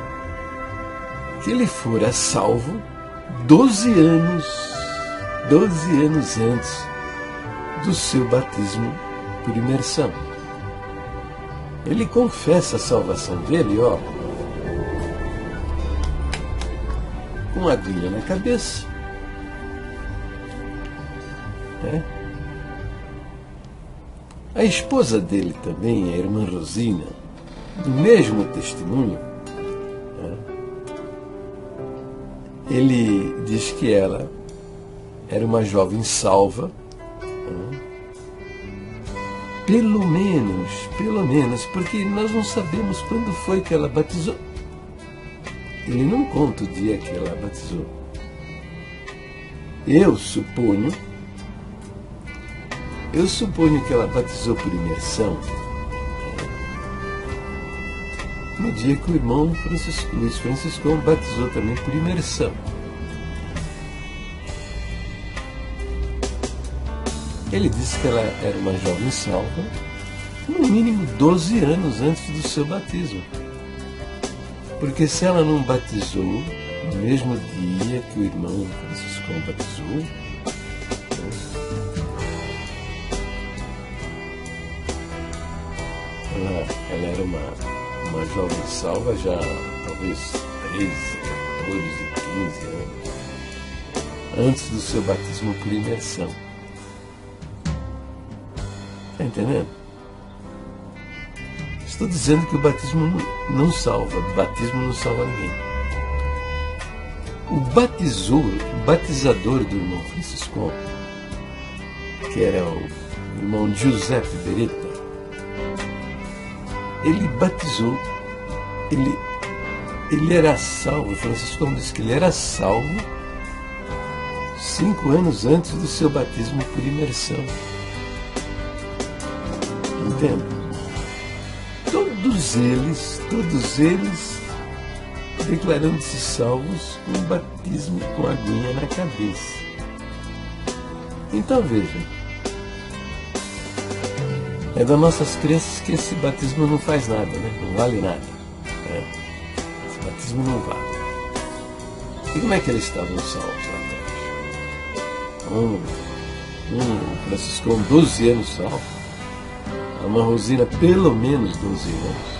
que ele fora salvo 12 anos antes do seu batismo por imersão. Ele confessa a salvação dele, ó, com a aguinha na cabeça. É. A esposa dele também, a irmã Rosina, do mesmo testemunho, ele diz que ela era uma jovem salva, pelo menos, porque nós não sabemos quando foi que ela batizou. Ele não conta o dia que ela batizou. Eu suponho que ela batizou por imersão no dia que o irmão Luiz Francisco batizou também por imersão. Ele disse que ela era uma jovem salva, no mínimo 12 anos antes do seu batismo. Porque se ela não batizou no mesmo dia que o irmão Francisco batizou, ela era uma jovem salva já talvez 13, 14, 15 anos antes do seu batismo por imersão. Está entendendo? Estou dizendo que o batismo não salva, o batismo não salva ninguém. O batizador do irmão Francisco, que era o irmão Giuseppe Beretta, ele batizou, ele era salvo, Francisco disse que ele era salvo 5 anos antes do seu batismo por imersão. Entende? Todos eles declarando-se salvos com o batismo com a aguinha na cabeça. Então veja, é das nossas crenças que esse batismo não faz nada, né? Não vale nada. Né? Esse batismo não vale. E como é que eles estavam salvos lá atrás? Francisco, 12 anos salvo. A irmã Rosina, pelo menos 12 anos.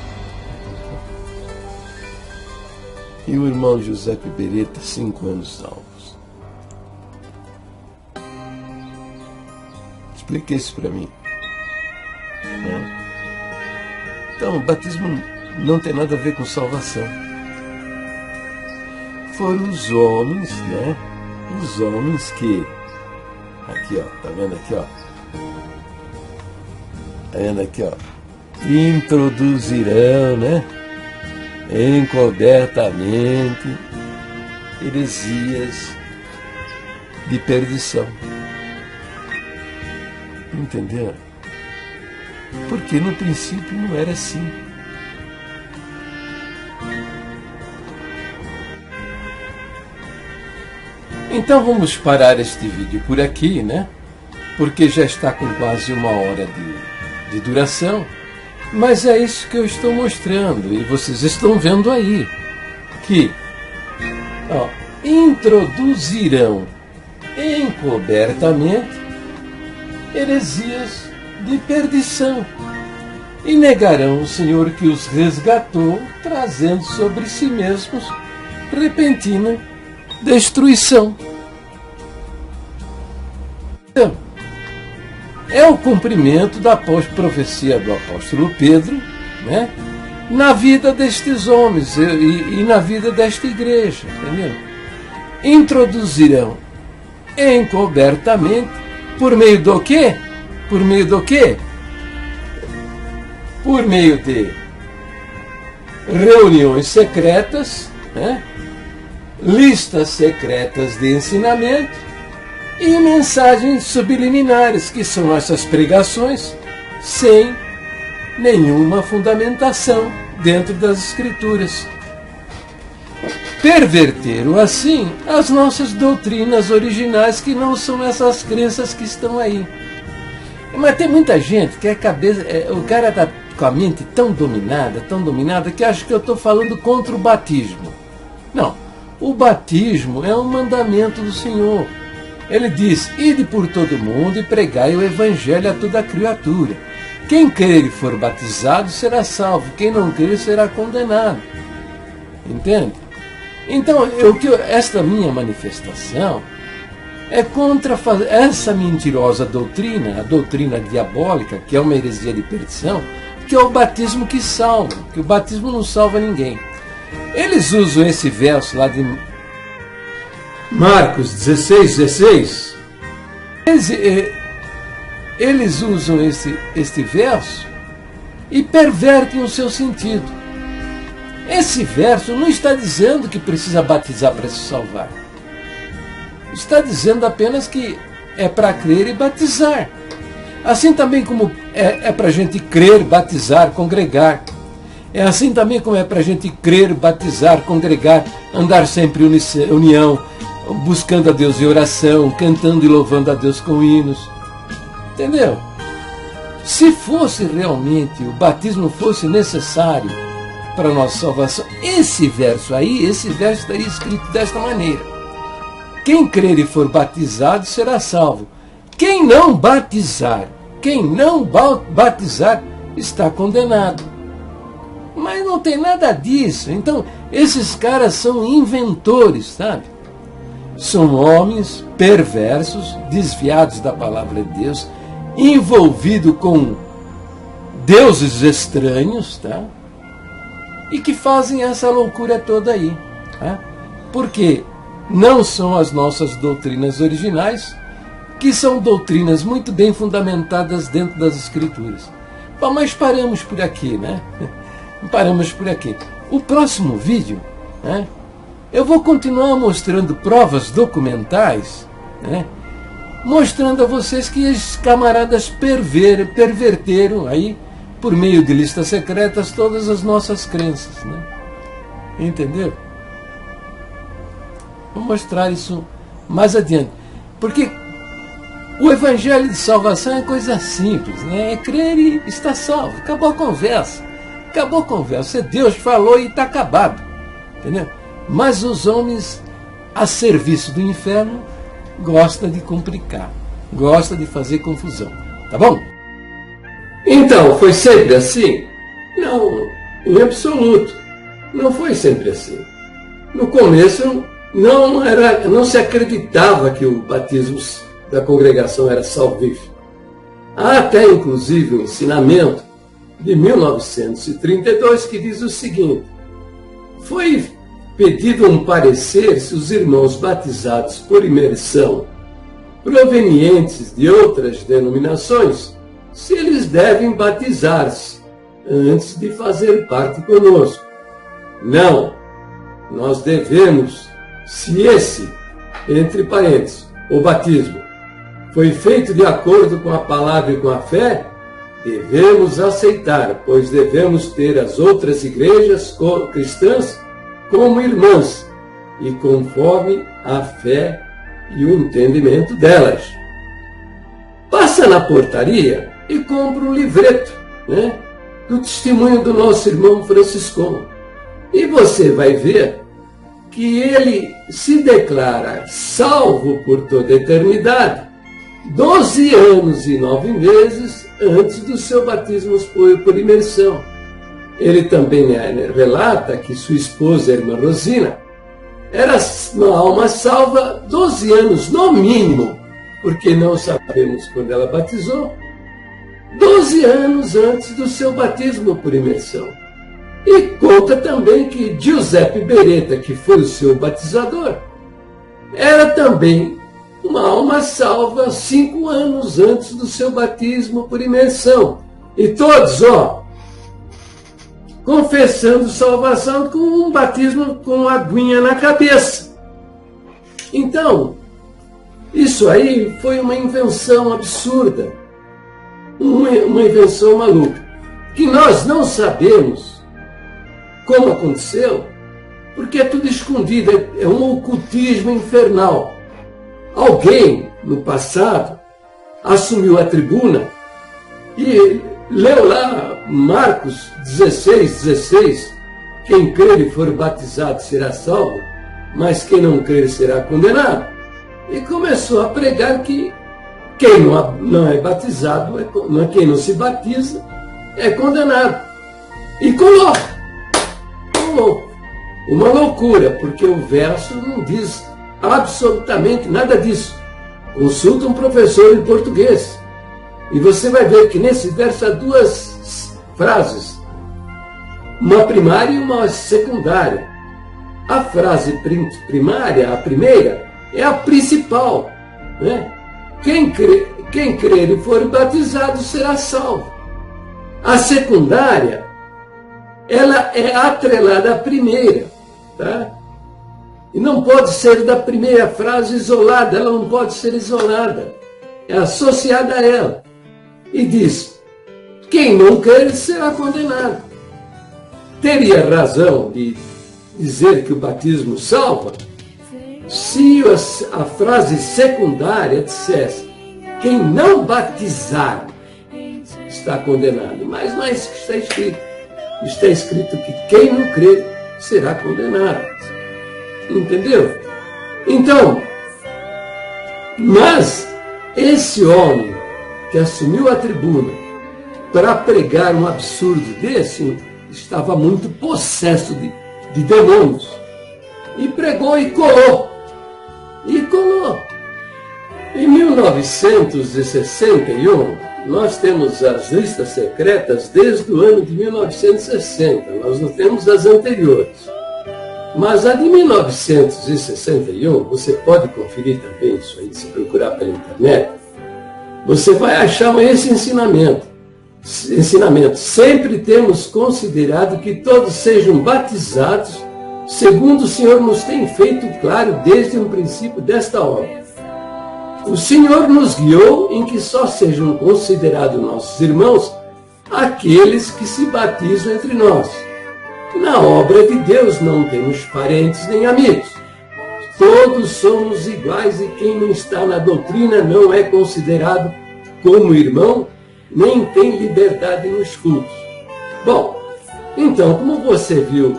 E o irmão Giuseppe Beretta, 5 anos salvos. Explique isso para mim. Então, o batismo não tem nada a ver com salvação. Foram os homens, né? Os homens que... Aqui, ó. Tá vendo aqui, ó? Tá vendo aqui, ó? Introduzirão, né? Encobertamente heresias de perdição. Entenderam? Porque no princípio não era assim. Então vamos parar este vídeo por aqui, né? Porque já está com quase 1 hora de duração. Mas é isso que eu estou mostrando. E vocês estão vendo aí. Que introduzirão encobertamente heresias de perdição, e negarão o Senhor que os resgatou, trazendo sobre si mesmos repentina destruição. Então, é o cumprimento da profecia do apóstolo Pedro, né, na vida destes homens e na vida desta igreja, entendeu? Introduzirão encobertamente, por meio do quê? Por meio do quê? Por meio de reuniões secretas, né, listas secretas de ensinamento e mensagens subliminares, que são essas pregações sem nenhuma fundamentação dentro das Escrituras. Perverteram assim as nossas doutrinas originais, que não são essas crenças que estão aí. Mas tem muita gente que o cara está com a mente tão dominada, que acha que eu estou falando contra o batismo. Não, o batismo é um mandamento do Senhor. Ele diz: ide por todo mundo e pregai o evangelho a toda criatura. Quem crer e for batizado será salvo, quem não crer será condenado. Entende? Então, esta minha manifestação é contra essa mentirosa doutrina, a doutrina diabólica, que é uma heresia de perdição, que é o batismo que salva, que o batismo não salva ninguém. Eles usam esse verso lá de Marcos 16:16. Eles usam este verso e pervertem o seu sentido. Esse verso não está dizendo que precisa batizar para se salvar. Está dizendo apenas que é para crer e batizar. Assim também como é para a gente crer, batizar, congregar. É assim também como é para a gente crer, batizar, congregar, andar sempre em união, buscando a Deus em oração, cantando e louvando a Deus com hinos. Entendeu? Se fosse realmente, o batismo fosse necessário para a nossa salvação, esse verso estaria escrito desta maneira: quem crer e for batizado será salvo. Quem não batizar está condenado. Mas não tem nada disso. Então, esses caras são inventores, sabe? São homens perversos, desviados da palavra de Deus, envolvidos com deuses estranhos, tá? E que fazem essa loucura toda aí, tá? Porque não são as nossas doutrinas originais, que são doutrinas muito bem fundamentadas dentro das Escrituras. Bom, mas paramos por aqui, né? Paramos por aqui. O próximo vídeo, né, eu vou continuar mostrando provas documentais, né, mostrando a vocês que esses camaradas perverteram aí, por meio de listas secretas, todas as nossas crenças, né? Entendeu? Vou mostrar isso mais adiante. Porque o evangelho de salvação é coisa simples, né? É crer e está salvo. Acabou a conversa. Acabou a conversa. Deus falou e está acabado. Entendeu? Mas os homens, a serviço do inferno, gostam de complicar. Gostam de fazer confusão. Tá bom? Então, foi sempre assim? Não, em absoluto. Não foi sempre assim. No começo, não se acreditava que o batismo da congregação era salvífico. Há até, inclusive, um ensinamento de 1932 que diz o seguinte: foi pedido um parecer se os irmãos batizados por imersão, provenientes de outras denominações, se eles devem batizar-se antes de fazer parte conosco. Não, nós devemos, se esse, entre parênteses, o batismo, foi feito de acordo com a palavra e com a fé, devemos aceitar, pois devemos ter as outras igrejas cristãs como irmãs e conforme a fé e o entendimento delas. Passa na portaria e compra um livreto, né, do testemunho do nosso irmão Franciscão. E você vai ver que ele se declara salvo por toda a eternidade 12 anos e 9 meses antes do seu batismo por imersão. Ele também relata que sua esposa, a irmã Rosina, era uma alma salva 12 anos, no mínimo, porque não sabemos quando ela batizou, 12 anos antes do seu batismo por imersão. E conta também que Giuseppe Beretta, que foi o seu batizador, era também uma alma salva 5 anos antes do seu batismo por imersão. E todos, confessando salvação com um batismo com aguinha na cabeça. Então, isso aí foi uma invenção absurda, uma invenção maluca, que nós não sabemos como aconteceu, porque é tudo escondido, é um ocultismo infernal. Alguém, no passado, assumiu a tribuna e leu lá Marcos 16:16, quem crer e for batizado será salvo, mas quem não crer será condenado. E começou a pregar que quem não é batizado, quem não se batiza, é condenado. E colou. Uma loucura, porque o verso não diz absolutamente nada disso. Consulta um professor em português. E você vai ver que nesse verso há 2 frases, uma primária e uma secundária. A frase primária, a primeira, é a principal, né? Quem crer e for batizado será salvo. A secundária, ela é atrelada à primeira, tá? E não pode ser da primeira frase isolada, ela não pode ser isolada, é associada a ela. E diz, quem não crer será condenado. Teria razão de dizer que o batismo salva se a frase secundária dissesse, quem não batizar está condenado. Mas não é isso que está escrito. Está escrito que quem não crer será condenado. Entendeu? Então, mas esse homem que assumiu a tribuna para pregar um absurdo desse, estava muito possesso de demônios. E pregou e colou. Em 1961, nós temos as listas secretas desde o ano de 1960. Nós não temos as anteriores. Mas a de 1961, você pode conferir também isso aí, se procurar pela internet, você vai achar esse ensinamento. Sempre temos considerado que todos sejam batizados, segundo o Senhor nos tem feito claro desde o princípio desta obra. O Senhor nos guiou em que só sejam considerados nossos irmãos aqueles que se batizam entre nós. Na obra de Deus não temos parentes nem amigos. Todos somos iguais e quem não está na doutrina não é considerado como irmão, nem tem liberdade nos cultos. Bom, então, como você viu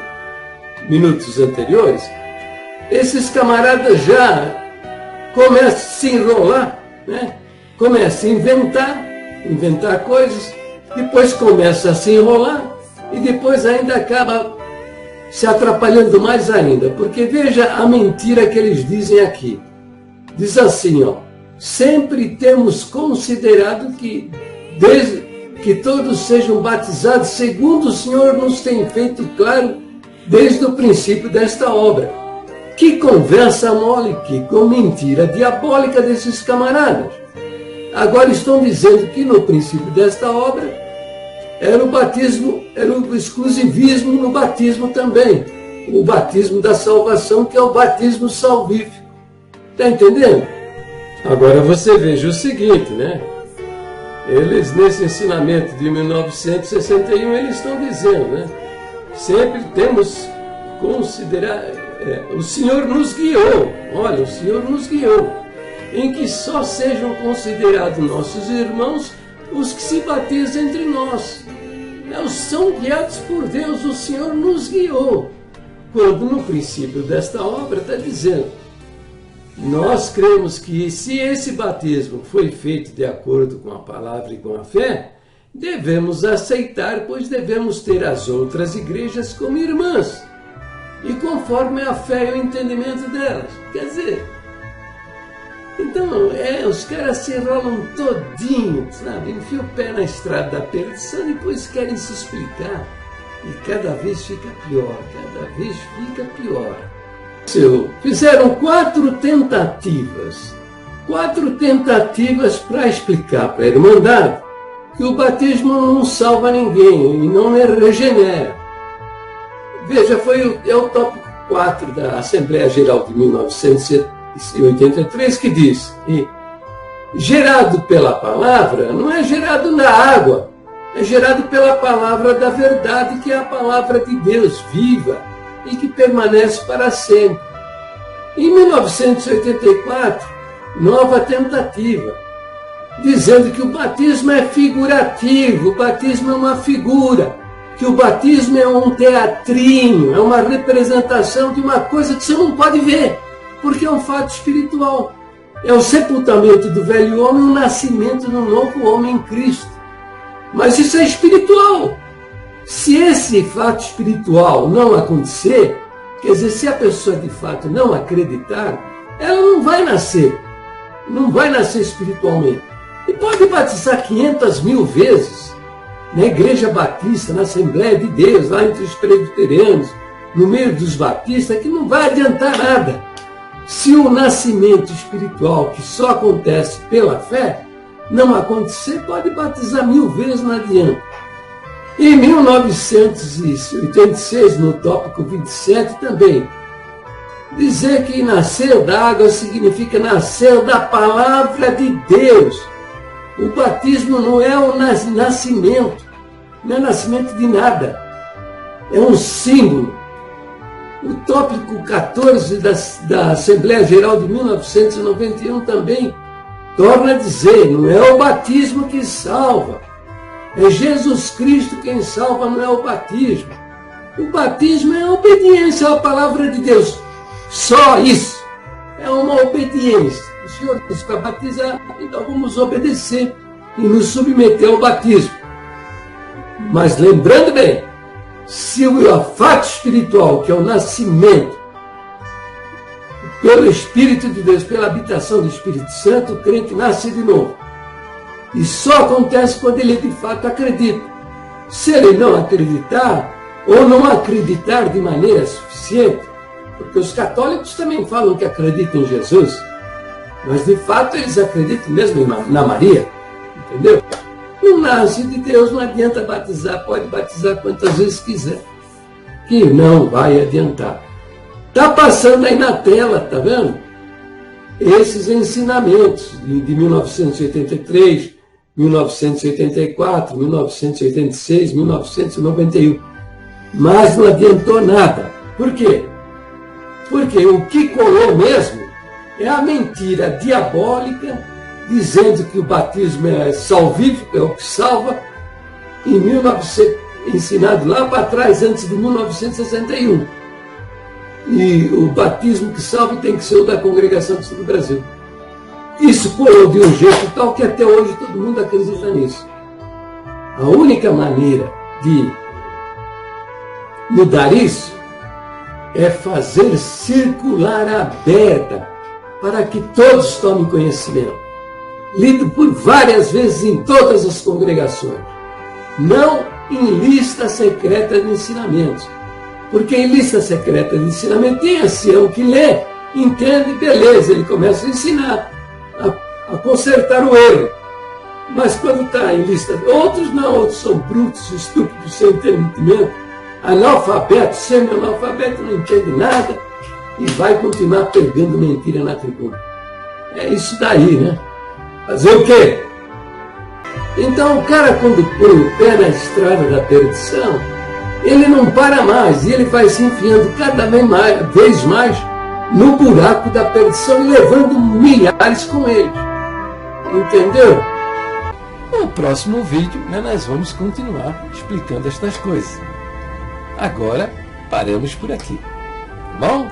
minutos anteriores, esses camaradas já começam a se enrolar, né? Começam a inventar coisas, depois começa a se enrolar e depois ainda acaba se atrapalhando mais ainda, porque veja a mentira que eles dizem aqui. Diz assim, sempre temos considerado que desde que todos sejam batizados, segundo o Senhor nos tem feito claro desde o princípio desta obra. Que conversa mole, que com mentira diabólica desses camaradas. Agora estão dizendo que no princípio desta obra era o batismo, era o exclusivismo no batismo também. O batismo da salvação, que é o batismo salvífico. Está entendendo? Agora você veja o seguinte, né? Eles, nesse ensinamento de 1961, eles estão dizendo, né? Sempre temos considerar, o Senhor nos guiou, olha, o Senhor nos guiou, em que só sejam considerados nossos irmãos os que se batizam entre nós. São guiados por Deus, o Senhor nos guiou. Quando no princípio desta obra está dizendo, nós cremos que se esse batismo foi feito de acordo com a palavra e com a fé, devemos aceitar, pois devemos ter as outras igrejas como irmãs, e conforme a fé e o entendimento delas. Quer dizer, Então, os caras se enrolam todinho, sabe? Enfiam o pé na estrada da perdição e depois querem se explicar. E cada vez fica pior, cada vez fica pior. Fizeram 4 tentativas para explicar para a Irmandade que o batismo não salva ninguém e não regenera. Veja, é o tópico 4 da Assembleia Geral de 1983 que diz que gerado pela palavra não é gerado na água, é gerado pela palavra da verdade, que é a palavra de Deus viva e que permanece para sempre. Em 1984, nova tentativa, dizendo que o batismo é figurativo, o batismo é uma figura, que o batismo é um teatrinho, é uma representação de uma coisa que você não pode ver, porque é um fato espiritual. É o sepultamento do velho homem e o nascimento do novo homem em Cristo. Mas isso é espiritual. Se esse fato espiritual não acontecer, quer dizer, se a pessoa de fato não acreditar, ela não vai nascer espiritualmente. E pode batizar 500.000 vezes na Igreja Batista, na Assembleia de Deus, lá entre os presbiterianos, no meio dos batistas, que não vai adiantar nada. Se o nascimento espiritual, que só acontece pela fé, não acontecer, pode batizar 1000 vezes, não adianta. Em 1986, no tópico 27 também, dizer que nascer da água significa nascer da palavra de Deus. O batismo não é o nascimento, não é nascimento de nada, é um símbolo. O tópico 14 da Assembleia Geral de 1991 também torna a dizer, não é o batismo que salva, é Jesus Cristo quem salva, não é o batismo. O batismo é a obediência à palavra de Deus, só isso, é uma obediência. O Senhor disse para batizar, então vamos obedecer e nos submeter ao batismo. Mas lembrando bem, se o fato espiritual, que é o nascimento, pelo Espírito de Deus, pela habitação do Espírito Santo, o crente nasce de novo. E só acontece quando ele de fato acredita. Se ele não acreditar, ou não acreditar de maneira suficiente, porque os católicos também falam que acreditam em Jesus, mas de fato eles acreditam mesmo na Maria, entendeu? Não nasce de Deus, não adianta batizar, pode batizar quantas vezes quiser, que não vai adiantar. Está passando aí na tela, tá vendo? Esses ensinamentos de 1983, 1984, 1986, 1991. Mas não adiantou nada. Por quê? Porque o que colou mesmo é a mentira diabólica, dizendo que o batismo é salvífico, é o que salva, ensinado lá para trás, antes de 1961. E o batismo que salva tem que ser o da Congregação do Sul do Brasil. Isso colou de um jeito tal que até hoje todo mundo acredita nisso. A única maneira de mudar isso é fazer circular a beta para que todos tomem conhecimento. Lido por várias vezes em todas as congregações. Não em lista secreta de ensinamentos. Porque em lista secreta de ensinamento tem ancião que lê, entende, beleza, ele começa a ensinar, a consertar o erro. Mas quando está em lista, outros não, outros são brutos, estúpidos, sem entendimento, analfabeto, semi-analfabeto, não entende nada e vai continuar pegando mentira na tribuna. É isso daí, né? Fazer o quê? Então o cara, quando põe o pé na estrada da perdição, ele não para mais, e ele vai se enfiando cada vez mais no buraco da perdição e levando milhares com ele. Entendeu? No próximo vídeo, nós vamos continuar explicando estas coisas. Agora, paramos por aqui. Tá bom?